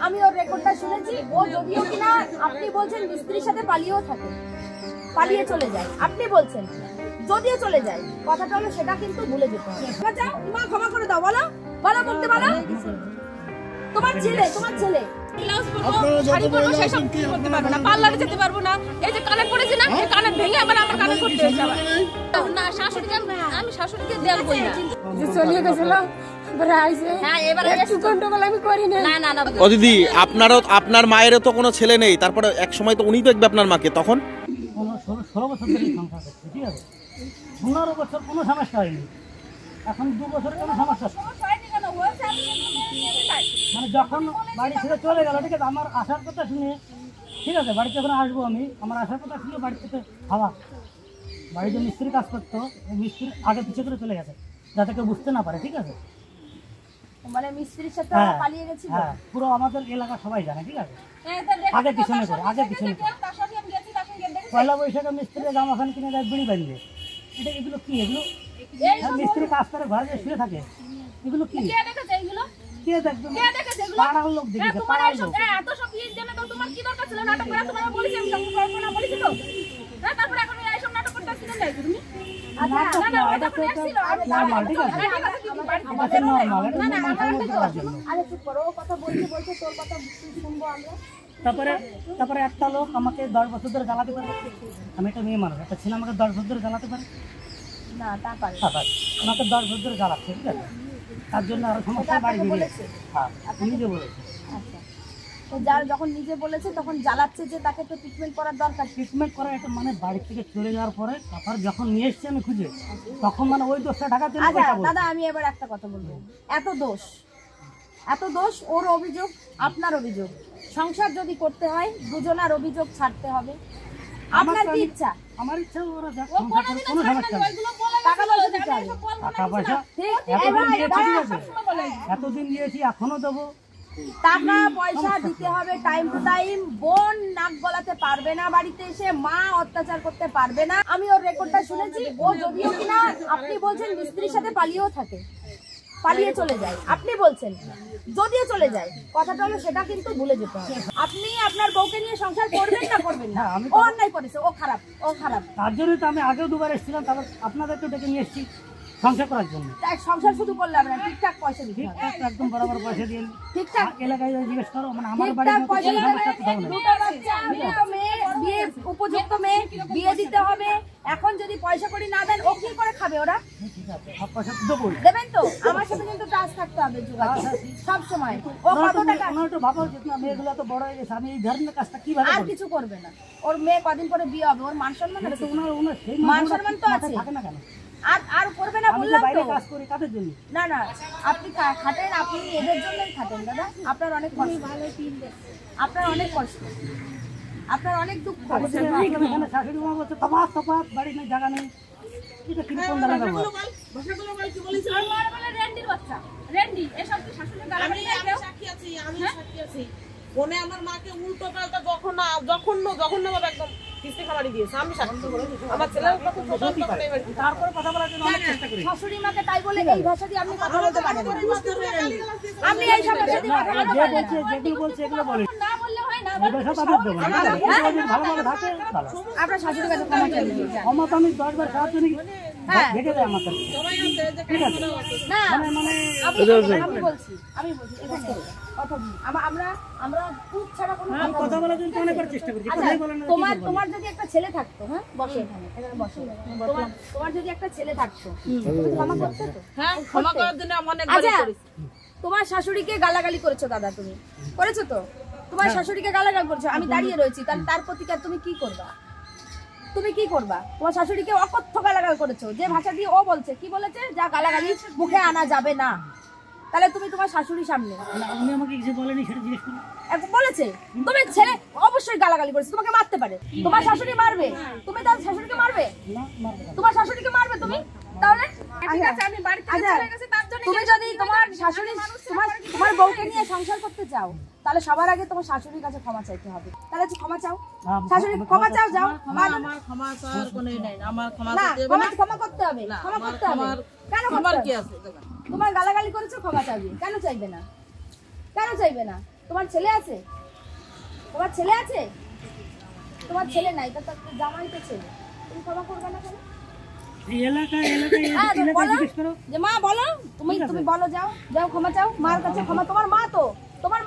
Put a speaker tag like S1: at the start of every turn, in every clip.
S1: আমি ওর রেকর্ডটা শুনেছি। ও যদিও কিনা আপনি বলছেন মিস্ত্রির সাথে পালিয়েও থাকে, পালিয়ে চলে যায়, আপনি বলছেন যদিও চলে যায়, কথাটা হলো সেটা কিন্তু ভুলে যেতে হবে। যাও মা ক্ষমা করে দাও, বলো বলো করতে বলো। তোমার ছেলে শাড়ি পরবো সেই সব করতে পারবো না, পার্লারে যেতে পারবো না, এই যে কানে পড়েছি না, এই কানে ভেঙে আবার আমার কানে করতে হচ্ছে না। শাশুড়িকে আমি শাশুড়িকে দেখবই না, চলিয়ে গেছিল।
S2: আপনার মায়েরও তো কোনো ছেলে নেই, তারপরে এক সময় তো উনি দেখবে আপনার মাকে, তখন
S3: 16 বছর ধরে সংসার করছে, ঠিক আছে, 15 বছর কোনো সমস্যা হয়নি, এখন 2 বছর কোনো সমস্যা মানে যখন বাড়ি ছেড়ে চলে গেল, ঠিক আছে, আমার আসার কথা শুনে, ঠিক আছে, বাড়িতে যখন আসবো আমি, আমার আসার কথা শুনে বাড়ি থেকে খাওয়া, বাড়িতে মিস্ত্রি কাজ করতো, মিস্ত্রি আগে পিছিয়ে করে চলে গেছে যাতে কেউ বুঝতে না পারে, ঠিক আছে,
S1: মানে মিস্ত্রির সাথে পালিয়ে গেছিল।
S3: হ্যাঁ, পুরো আমাদের এলাকা সবাই জানে, ঠিক আছে, আগে পিছনে করে পয়লা বৈশাখে মিস্ত্রির জামাখান কিনে দেয় বিড়ি বাঁধবে, এটা এগুলো কি? এগুলো মিস্ত্রি কাজ করে ঘরে শুয়ে থাকে, এগুলো কি? কে দেখবে? পাড়ার লোক দেখেছে, পাড়ার লোক।
S1: এত সব ইয়ের জন্য তো তোমার কি দরকার ছিল নাটক করা? তোমার বলেছি আমি সব করব না, বলেছি তো। হ্যাঁ, তারপর এখন এই সব নাটক করতে আসছিলেন নাকি তুমি? আচ্ছা, না ওটা তো
S3: নরমাল, ঠিক আছে, এটা নরমাল, এটা মানুষের মধ্যে করার জন্য।
S1: আরে চুপ করো, কথা বলতে তোর কথা শুনবো আমরা।
S3: তারপরে একটা লোক আমাকে 10 বছর ধরে জ্বালাতে পারে, আমি একটা মেয়ে মানুষ, একটা ছেলে আমাকে 10 বছর ধরে জ্বালাতে পারে
S1: না? তা পারে,
S3: আমাকে 10 বছর ধরে জ্বালাচ্ছে, ঠিক আছে, তার জন্য আরো সমস্যা বাড়ি গিয়েছে। হ্যাঁ, নিজে বলেছে।
S1: আচ্ছা, তো যার যখন নিজে বলেছে তখন জ্বালাচ্ছে যে তাকে তো ট্রিটমেন্ট করার দরকার।
S3: ট্রিটমেন্ট করা এটা মানে বাড়ি থেকে চলে যাওয়ার পরে তারপর যখন নিয়ে এসছি আমি খুঁজে, তখন মানে ওই দোষটা ঢাকাতে।
S1: আচ্ছা দাদা, আমি এবার একটা কথা বলবো, এত দোষ ওর অভিযোগ, আপনার অভিযোগ, সংসার যদি করতে হয় দুজনার অভিযোগ ছাড়তে হবে। আপনার কি ইচ্ছা?
S3: আমার ইচ্ছা ওরা সংসার করে কোনো সমস্যা নেই,
S1: টাকা পয়সা দিতে হবে,
S3: টাকা পয়সা এতদিন দিয়েছি এখনো দেবো,
S1: টাকা পয়সা দিতে হবে টাইম টু টাইম। বোন নাক গলাতে পারবে না বাড়িতে এসে, মা অত্যাচার করতে পারবে না। আমি ওর রেকর্ডটা শুনেছি। ও যদিও কিনা আপনি বলছেন মিস্ত্রির সাথে পালিয়েও থাকে, পালিয়ে চলে যায়, আপনি বলছেন যদিও চলে যায়, কথাটা হলো সেটা কিন্তু ভুলে যেতে হবে। আপনি আপনার বউকে নিয়ে সংসার করবেন না করবেন না? ও অন্যায় করেছে, ও খারাপ।
S3: তার জন্য তো আমি আগেও 2 বার এসেছিলাম, তারপর আপনাদেরকে ডেকে নিয়ে এসেছি সংসার করার জন্য।
S1: সংসার শুধু করলাম না, ঠিকঠাক পয়সা দিতে হবে,
S3: একদম বরাবর পয়সা দিয়ে
S1: ঠিকঠাক
S3: এলাকায় জিজ্ঞেস করো, মানে আমার বাড়ির
S1: বিয়ে উপযুক্ত মেয়ে বিয়ে দিতে হবে। এখন যদি পয়সা করি না দেন, ও কি করে খাবে? ওরা দেবেন তো? আমার সাথে কিন্তু টাচ থাকতে হবে সব সময়। ও কত টাকা
S3: ভাবো যে মেয়েগুলো তো বড় হয়ে গেছে, আমি এই ধরনের কাজটা কিভাবে?
S1: আর কিছু করবে না। ওর মেয়ে কদিন পরে বিয়ে হবে, ওর মান সম্মান আছে, মান সম্মান তো আছে,
S3: থাকে না কেন?
S1: আর করবে না বললাম তো।
S3: কাজ করি কাদের জন্য?
S1: না আপনি খাটেন, আপনি এদের জন্যই খাটেন দাদা। আপনার অনেক কষ্ট, আপনার অনেক কষ্ট, আপনার অনেক দুঃখ।
S3: শাশুড়ি মা বলছে তফাৎ বাড়ি নেই, জায়গা নেই, এটা কি কোন দাঁড়া যাবো?
S4: ফোনে আমার মাকে উল্টো পাল্টা জঘন্য ভাবে একদম কিস্তি খাবারই দিয়েছে। আমি সাক্ষী, আমার ছেলের কথা
S3: তারপরে কথা বলার জন্য অনেক চেষ্টা করি।
S1: শাশুড়ি মাকে তাই বলে এই ভাষা দিয়ে আপনি কথা বলতে পারেন না। আপনি এই সব ভাষা দিয়ে কথা বলতে পারেন না।
S3: যেগুলো বলছে এগুলো বলে
S1: না বললে হয় না।
S3: ভালো থাকে ভালো।
S1: আপনার শাশুড়ির কাছে ক্ষমা চাইলে
S3: ক্ষমা তো আমি 10 বার সাহায্য নিই, দেখে দেয় আমার কাছে, ঠিক আছে?
S1: না আমি বলছি আমরা খুব ছাড়া কোনো
S3: কথা বলার জন্য অনেকবার চেষ্টা করছি।
S1: তোমার যদি একটা ছেলে থাকতো, হ্যাঁ বসে এখানে বসে, তোমার যদি একটা ছেলে থাকতো, ক্ষমা করতে তো?
S4: হ্যাঁ, ক্ষমা করার জন্য অনেকবার করেছি।
S1: তোমার শাশুড়িকে গালাগালি করেছো দাদা, তুমি করেছো তো? তোমার শাশুড়িকে গালাগালি করেছো, আমি দাঁড়িয়ে রয়েছি, তাহলে তার প্রতিকার তুমি কি করবা? তোমার শাশুড়িকে অকথ্য গালাগাল করেছো, যে ভাষা দিয়ে ও বলছে, কি বলেছে, যা গালাগালি মুখে আনা যাবে না। তাহলে তুমি তোমার শাশুড়ির সামনে,
S3: উনি আমাকে কিছু বলেনি সেটা জিজ্ঞেস করুন।
S1: বলেছে তুমি ছেলে অবশ্যই গালাগালি করেছে, তোমাকে মারতে পারে, তোমার শাশুড়ি মারবে, তুমি তার শাশুড়িকে মারবে? তোমার শাশুড়িকে মারবে তুমি? তাহলে তুমি যদি তোমার শাশুড়ি তোমার বউকে নিয়ে সংসার করতে চাও, তাহলে সবার আগে তোমার শাশুড়ির কাছে ক্ষমা চাইতে হবে। তাহলে ক্ষমা চাও, শাশুড়ি ক্ষমা চাও, যাও। ক্ষমা করতে হবে, ক্ষমা করতে হবে। কেন? তোমার গালাগালি করেছো, ক্ষমা চাইবে। কেন চাইবে না? কেন চাইবে না? তোমার ছেলে আছে? তোমার ছেলে আছে? তোমার ছেলে নাই, তা তোর জামাই তো ছেলে, তুমি ক্ষমা করবে না কেন?
S3: এই এলাকায় জিজ্ঞেস করো
S1: যে মা বলো, তুমি বলো, যাও যাও ক্ষমা চাও মার কাছে। ক্ষমা, তোমার মা তো, তোমার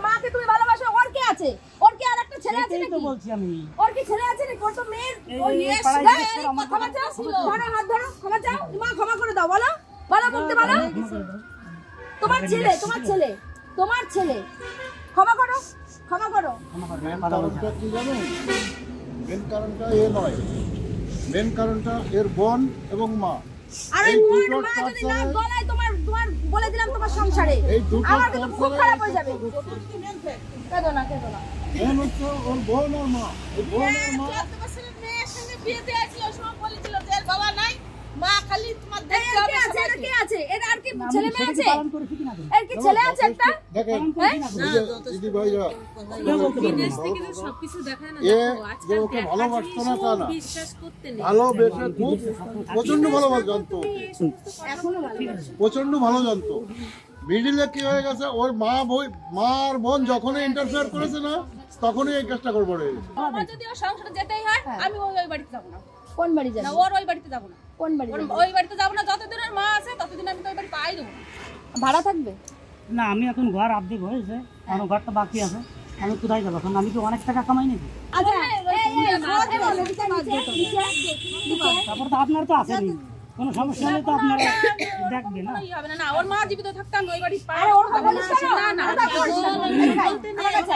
S1: মাকে তুমি ভালোবাসো। ওর কে আছে? ওর কি আর একটা ছেলে আছে
S3: এটাই তো
S1: নাকি?
S3: বলছি আমি।
S1: ওর কি ছেলে আছে নাকি? ওর তো মেয়ের। ওই
S3: পাড়ায়
S1: দাও,
S3: জিজ্ঞেস করো, আমার
S1: ক্ষমা চাও, ধরো হাত ধরো, ক্ষমা চাও। মা ক্ষমা করে দাও, বলো বলো, বলতে বলো। তোমার ছেলে ক্ষমা করো, ক্ষমা করো।
S5: মেন কারণটা কি জানো? মেন কারণটা এ নয়, মেন কারণটা এর বোন এবং মা।
S1: আরে
S5: এই
S1: তোমার
S5: দুটোর
S1: মা যদি
S5: torture-
S1: নাক গলায়, তোমার বলে দিলাম তোমার সংসারে,
S5: এই দুটোর
S1: আমার কিন্তু খুব
S5: torture-
S1: খারাপ হয়ে যাবে। কেঁদো না, কেঁদো না।
S5: মেন হচ্ছে ওর বোন আর মা। এই বোন আর মা
S4: 14 বছরের মেয়ের সঙ্গে বিয়ে দিয়েছিল, ওই সময় বলেছিল যে এর বাবা নাই, মা খালি তোমার
S1: এই
S4: দেখতে
S1: এর
S4: হবে
S1: কে আছে? এর
S4: সবাইকে।
S1: কে আছে? এর আর কি
S3: আমি
S1: ছেলে মেয়ে
S3: সেটা কি
S1: আছে?
S3: পালন করেছি কিনা তো?
S1: এর কি ছেলে আছে একটা?
S5: দেখেন
S1: হ্যাঁ?
S5: দিদি ভাইরা,
S6: সবকিছু দেখায় না।
S5: এ যে ওকে ভালোবাসতো না তা না, ভালোবেসে খুব প্রচন্ড ভালোবাসা জানতো, প্রচন্ড ভালো জানতো। মিডিলে কি হয়ে গেছে, ওর মার বোন যখনই ইন্টারফেয়ার করেছে না, তখনই এই কাজটা করবো রে।
S6: আমার যদি ওর সংসারে যেতেই হয়, আমি ওই বাড়িতে যাবো না।
S1: কোন বাড়ি যাবে?
S6: না, ওর ওই বাড়িতে যাবো না।
S1: কোন বাড়ি যাবে?
S6: ওই বাড়িতে যাবো না, যতদিন ওর মা আছে ততদিন আমি তো ওই বাড়ি পাই দেবো না।
S1: ভাড়া থাকবে?
S3: না, আমি এখন ঘর অর্ধেক হয়েছে, আমার ঘরটা বাকি আছে। আমি কোথায় যাবো এখন? আমি কি অনেক টাকা কামাই নাকি?
S1: আচ্ছা,
S3: তারপর তো আপনার তো আসেনি, কোনো সমস্যা হলে তো আপনারা দেখবেন না।
S6: কোনো ই হবে না। না, ওর মা জীবিত থাকতে আমি ওই বাড়ি পাই
S1: আরে ওর কথা বলিস কেন?
S6: না, না,
S1: কথা বলিস কেন? আমার কাছে।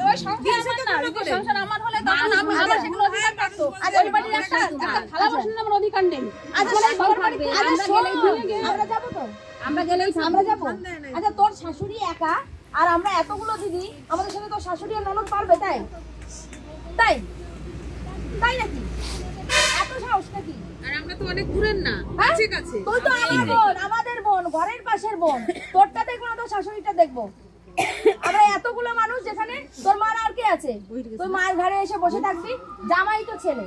S6: ওই সংসার আমার না, রুগীর সংসার আমার হলে তখন আমার সেগুলো অধিকার থাকতো। ওই বাড়ির একটা থালা বাসনের আমার অধিকার নেই।
S1: আচ্ছা, ওর বাড়িতে আচ্ছা, শোন, আমরা যাবো তো? আমরা যাবো। আচ্ছা, তোর শাশুড়ি একা আর আমরা এতগুলো দিদি, আমাদের সাথে তোর শাশুড়ি আর ননদ পারবে? তাই তাই তাই নাকি? এত সাহস নাকি?
S6: আর আমরা তো অনেক দূরের না,
S1: হ্যাঁ?
S6: কাছে কাছে।
S1: তুই তো আমার বোন, আমাদের বোন, ঘরের পাশের বোন। তোরটা দেখবো না, তোর শাশুড়িটা দেখবো। আমরা এতগুলো মানুষ, যেখানে তোর মার আর কে আছে? তুই মায়ের ঘরে এসে বসে থাকবি, জামাই তো ছেলে।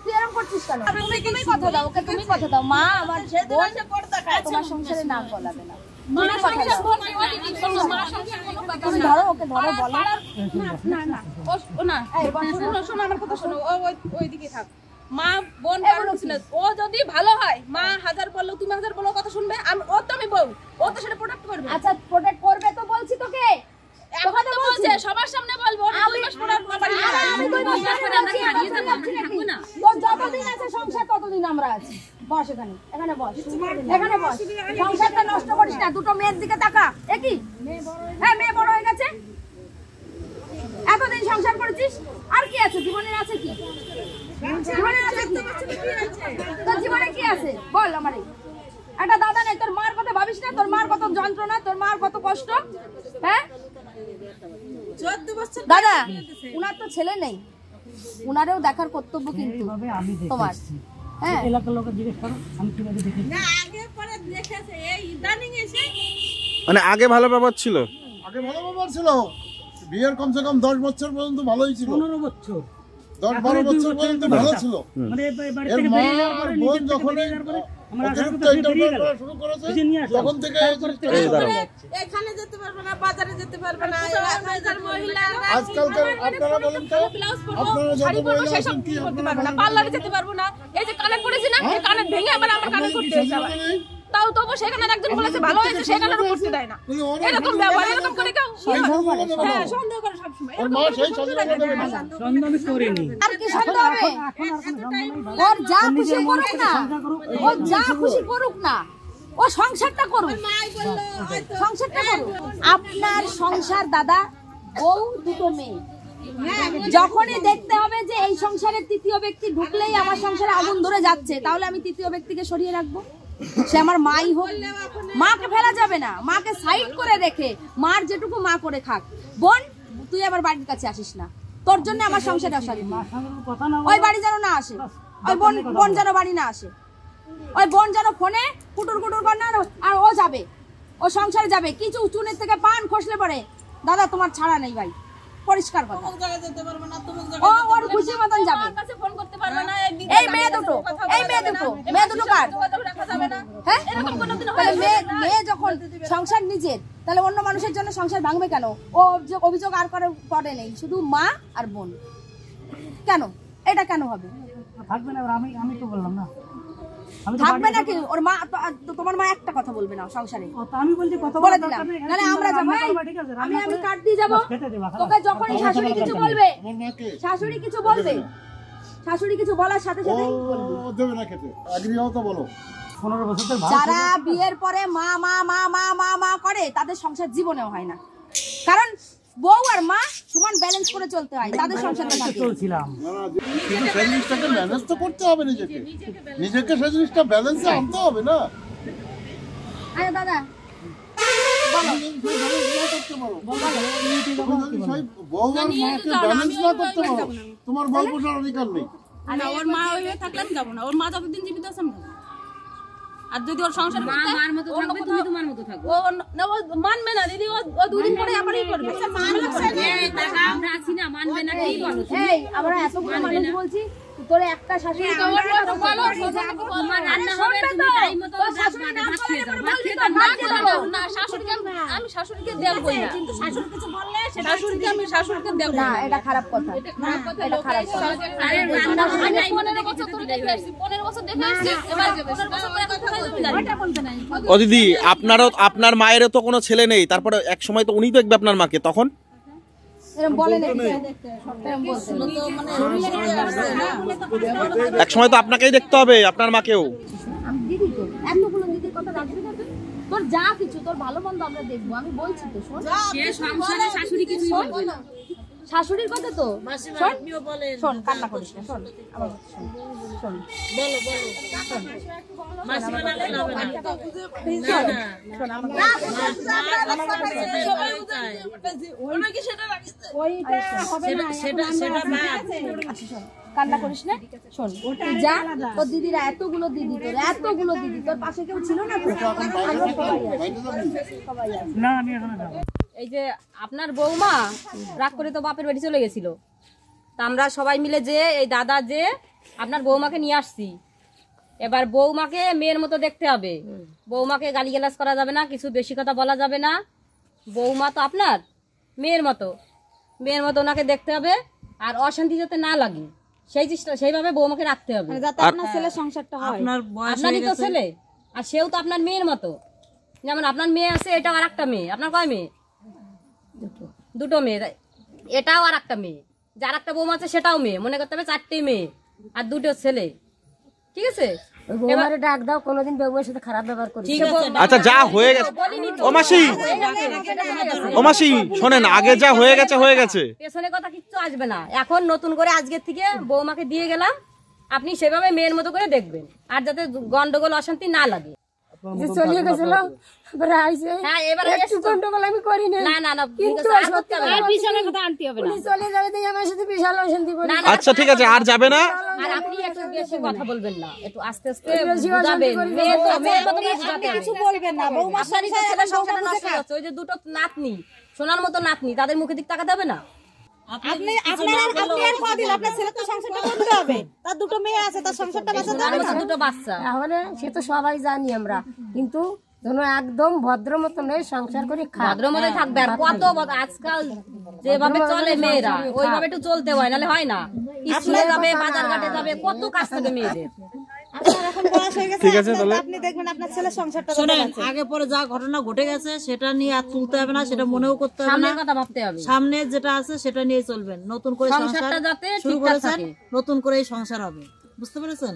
S1: তুই এরকম করছিস কেন? তুমি কথা দাও, ওকে তুমি কথা দাও। মা আমার বোন, তোমার সংসারে নাক গলাবে না। তুমি কথা দাও। তুমি ধরো, ওকে ধরো, বলো।
S6: শোনো আমার কথা শোনো, ওইদিকে থাক। মা বোন কারণ ছিল, ও যদি ভালো হয়, মা হাজার বললো, তুমি হাজার বললো, কথা শুনবে। আমি বউ, ও তো সেটা প্রোটেক্ট করবে।
S1: আচ্ছা, প্রোটেক্ট করবে তো বলছি তোকে।
S6: এখন তো বলছে সবার সামনে বলবো, আমি 2 মাস পরে আর বাড়ি
S1: আরে আমি 2 মাস পরে আমরা হারিয়ে যাবো, থাকবো না। তোর যতদিন আছে সংসার ততদিন আমরা আছি। বস এখানে, এখানে বস, এখানে বস। সংসারটা নষ্ট করিস না। দুটো মেয়ের দিকে তাকা। একই হ্যাঁ, মেয়ে বড় হয়ে গেছে, এতদিন সংসার করেছিস, আর কি আছে জীবনে? আছে কি জীবনে? আছে কি তোর জীবনে? কি আছে বল আমারে। একটা দাদা নেই, তোর মার কথা ভাবিস না? তোর মার কত যন্ত্রণা, তোর মার কত কষ্ট। হ্যাঁ দাদা, উনার তো ছেলে নেই, উনারেও দেখার কর্তব্য কিন্তু
S3: এইভাবে আমি
S1: তোমার।
S3: দেখেছি।
S1: হ্যাঁ,
S3: এলাকার লোকে জিজ্ঞেস করো আমি কিভাবে দেখেছি।
S4: আগে পরে দেখেছে, এই ইদানিং এসে
S2: মানে আগে ভালো ব্যবহার ছিল?
S5: আগে ভালো ব্যাপার ছিল, বিয়ের কমসে কম 10 বছর পর্যন্ত ভালোই ছিল,
S3: 15 বছর
S5: 10-12 বছর পর্যন্ত ভালো ছিল।
S3: মানে এই বাড়ি
S5: এর
S3: থেকে
S5: মা
S3: বেরিয়ে যাওয়ার
S5: আর
S3: পরে,
S5: বোন
S3: নিজের থেকে
S5: যখন
S3: বেরিয়ে যাওয়ার পরে আমার আসার
S5: অতিরিক্ত
S3: কথা বেরিয়ে
S5: ইন্টারফেয়ার
S3: গেল।
S5: করা শুরু করেছে,
S3: বুঝে নিয়ে আসো।
S5: তখন থেকে এই জিনিসটা
S2: এই
S5: শুরু
S2: দাঁড়াও।
S5: হয়েছে।
S4: এখানে যেতে পারবে না, বাজারে যেতে পারবে না, হাজার মহিলা
S5: আজকালকার আপনারা বলেন তো, আপনারা যত মহিলা আছেন কি আপনারা
S6: পার্লারে যেতে পারবো না। এই যে কানে পড়েছি না, এই কানে ভেঙে আবার আমার কানে করতে হয়েছে আবার। তাও তবু সেখানে একজন বলেছে ভালো হয়েছে, সেখানে করতে দেয় না। এরকম ব্যবহার, এরকম করে কেউ হ্যাঁ, সন্দেহ করে সবসময়।
S5: ওর মা সেই সন্দেহ দেবে না।
S3: সন্দেহ আমি করিনি।
S1: আর কি সন্দেহ হবে?
S3: এখন আর কোনো সন্দেহ নাই।
S1: ওর যা খুশি করুক না, ও যা খুশি করুক না, ও সংসারটা করুক, সংসারটা করুক। আপনার সংসার দাদা, বউ, দুটো মেয়ে, যখনই দেখতে হবে যে এই সংসারে তৃতীয় ব্যক্তি ঢুকলেই আমার সংসারে আগুন ধরে যাচ্ছে, তাহলে আমি তৃতীয় ব্যক্তিকে সরিয়ে রাখবো। সে আমার মাই হোক, মাকে ফেলা যাবে না, মাকে সাইড করে রেখে মার যেটুকু মা করে খাক। বোন, তুই আবার বাড়ির কাছে আসিস না, তোর জন্য আমার সংসারে অশান্তি।
S3: মার সঙ্গে কোনো কথা না
S1: ওই বাড়ি যেন না আসে, ওই বোন যেন বাড়ি না আসে, ওই বোন যেন ফোনে কুটুর কুটুর করে না, আর ও যাবে, ও সংসারে যাবে। কিছু চুনের থেকে পান খসলে পড়ে, দাদা তোমার ছাড়া নেই ভাই, পরিষ্কার কথা।
S4: অমুক জায়গায় যেতে পারবে না, তমুক
S1: ও
S4: জায়গায়
S1: ওর খুশি মতন যাবে।
S6: আমার কাছে ফোন করতে পারবে না, একদিন
S1: এই মেয়ে দুটো কার?
S6: যোগাযোগ রাখা যাবে না।
S1: হ্যাঁ,
S6: এরকম কোনোদিন
S1: তাহলে
S6: হয়
S1: মেয়ে যখন সংসার নিজের, তাহলে অন্য মানুষের জন্য সংসার ভাঙবে কেন? ও অভিযোগ আর করে নেই, শুধু মা আর বোন। কেন এটা কেন হবে?
S3: থাকবে না, এবার আমি তো বললাম না, আমি তো
S1: থাকবে নাকি? ওর মা তোমার মা একটা কথা বলবে না সংসারে,
S3: আমি বলছি কথা
S1: বলে দিলাম। নাহলে আমরা যাবো, আমি কাট দিয়ে যাবো। তোকে যখনই শাশুড়ি কিছু বলবে,
S5: আমার মাকে
S1: শাশুড়ি কিছু বলবে, শাশুড়ি কিছু বলার সাথে সাথে
S5: ও দেবে না খেতে, আগ্রহ হও তো বলো।
S3: 15 বছর ধরে ভালো
S1: যারা বিয়ের পরে মা মা মা মা মা মা করে, তাদের সংসার জীবনেও হয় না। কারণ বউ আর মা সমান ব্যালেন্স করে চলতে হয়, তাদের সংসারটা থাকে।
S3: চলছিলাম।
S5: না না, কিন্তু সেই জিনিসটাকে ম্যানেজ তো করতে হবে, নিজেকে সেই জিনিসটা ব্যালেন্সে আনতে হবে না।
S1: আরে দাদা
S5: বউ আর মাকে ব্যালেন্স না করতে পারো, তোমার গল্প শোনার অধিকার নেই।
S6: না, ওর মা ওই থাকলে আমি যাবো না। ওর মা যতদিন জীবিত আছে আমি যাবো না। আর যদি ওর সংসার মার মতো থাকবে, তুমি তোমার মতো থাকবে। ও না, ও মানবে না দিদি, ও দুদিন পরে আবারই করবে। আমরা আছি না, মানবে না, কি বলো?
S1: এই আমরা এতগুলো মানুষ বলছি, তোর একটা শাশুড়ি
S6: তোমার রান্না হবে, তুমি টাইম মতো ভাত খেয়ে যাও, ভাত খেয়ে যাও। না, শাশুড়িকে আমি শাশুড়িকে দেখবই না, কিন্তু শাশুড়ি কিছু বললে শাশুড়িকে আমি দেখবো
S1: না, এটা খারাপ কথা। এটা খারাপ কথা।
S6: আরে রান্না হবে, 15 বছর ধরে দেখে আসছি, 15 বছর দেখে আসছি, এবার 15 বছর পরে কোথায় যাবে জানি না। বলতে নাই
S2: ও দিদি, আপনার মায়েরও তো কোনো ছেলে নেই, তারপরে এক সময় তো উনি দেখবে আপনার মাকে, তখন
S1: এরকম বলে না,
S2: এক সময় তো আপনাকেই দেখতে হবে, আপনার মাকেও।
S1: আমি দিদি তো এতগুলো দিদির কথা রাখবি না তুই? তোর যা কিছু, তোর ভালো মন্দ আমরা দেখবো, আমি বলছি তো। শোন,
S6: সে সংসারে শাশুড়ি কিছুই বলবে না।
S1: শাশুড়ির কথা তো শোন, শোন, কান্না করিস না, শোন আমার কথা শোন, শোন, কান্না করিস না, শোন, তুই যা। তোর দিদিরা এতগুলো দিদি, তোর পাশে কেউ ছিল না তো? সবাই আছে।
S3: না, আমি এখনো যাবো।
S7: এই যে আপনার বৌমা রাগ করে তো বাপের বাড়ি চলে গেছিল, তা আমরা সবাই মিলে যে এই দাদা যে আপনার বৌমাকে নিয়ে আসছি। এবার বৌমাকে মেয়ের মতো দেখতে হবে, বৌমাকে গালিগালাজ করা যাবে না, কিছু বেশি কথা বলা যাবে না। বৌমা তো আপনার মেয়ের মতো ওনাকে দেখতে হবে, আর অশান্তি যাতে না লাগে সেইভাবে বৌমাকে রাখতে হবে।
S1: আপনার ছেলের সংসারটা হয়,
S7: আপনারই তো ছেলে, আর সেও তো আপনার মেয়ের মতো। যেমন আপনার মেয়ে আছে, এটাও আর একটা মেয়ে। আপনার কয় মেয়ে? দুটো মেয়ে। এটাও আর একটা মেয়ে, যার একটা বৌমা আছে সেটাও মেয়ে। মনে করতে হবে 4টে মেয়ে আর 2টো ছেলে, ঠিক আছে?
S1: বৌমারে ডাক দাও, কোনোদিন বউয়ের সাথে খারাপ ব্যবহার করি।
S2: আচ্ছা, যা হয়ে গেছে ও মাসি শোনেন, আগে যা হয়ে গেছে।
S7: পেছনে কথা কিচ্ছু আসবে না। এখন নতুন করে আজকের থেকে বৌমাকে দিয়ে গেলাম, আপনি সেভাবে মেয়ের মতো করে দেখবেন, আর যাতে গন্ডগোল অশান্তি না লাগে।
S1: চলিয়ে গেছিল,
S7: হ্যাঁ, এবার একটু গন্ডগোল আমি করি না।
S1: চলে যাবে, আমার সাথে বিশাল অশান্তি করি।
S2: আচ্ছা ঠিক আছে, আর যাবে না।
S7: আর আপনি একটু বেশি কথা বলবেন না, একটু আস্তে আস্তে বুঝাবেন। মেয়ের মতো বুঝাতে হবে।
S1: কিছু বলবেন না, বৌমার
S7: আপনারই তো ছেলের সংসারটা নষ্ট হয়ে যাচ্ছে। ওই যে 2টো নাতনি, সোনার মতো নাতনি, তাদের মুখের দিক তাকাতে হবে না?
S1: আপনি আর দিন, আপনার ছেলে তো সংসারটা করতে হবে, তার 2টো মেয়ে আছে, তার সংসারটা বাঁচাতে হবে না?
S7: 2টো বাচ্চা।
S8: তাহলে সে তো সবাই জানি আমরা, কিন্তু একদম ভদ্র মতন সংসার করে
S7: ভদ্র মতো থাকবে। আর কত আজকাল যেভাবে চলে মেয়েরা, ওইভাবে একটু চলতে হয়, নাহলে হয় না। স্কুলে যাবে, বাজার ঘাটে যাবে, কত কাজ থাকে মেয়েদের।
S1: আপনার এখন বয়স হয়ে গেছে,
S2: ঠিক আছে, তাহলে
S1: আপনি দেখবেন আপনার ছেলের সংসারটা।
S4: শোনেন, আগে পরে যা ঘটনা ঘটে গেছে সেটা নিয়ে আর তুলতে হবে না, সেটা মনেও করতে হবে না।
S7: সামনের কথা ভাবতে হবে,
S4: সামনে যেটা আছে সেটা নিয়ে চলবেন। নতুন করে সংসার
S7: সংসারটা যাতে
S4: শুরু
S7: ঠিকঠাক
S4: করেছেন,
S7: থাকে।
S4: নতুন করেই সংসার হবে, বুঝতে পেরেছেন?